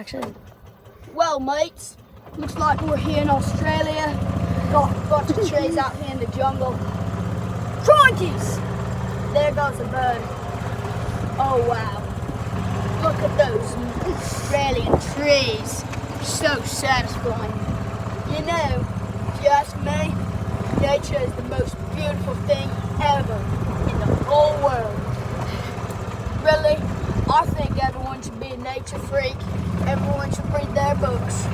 Actually, Well, mates, looks like we're here in Australia. Got a bunch of trees out here in the jungle. Crikey's! There goes a bird. Oh wow. Look at those Australian trees. So satisfying. You know, if you ask me, nature is the most beautiful thing ever in the whole world. Really, I think everyone should be a nature freak. Everyone should read their books.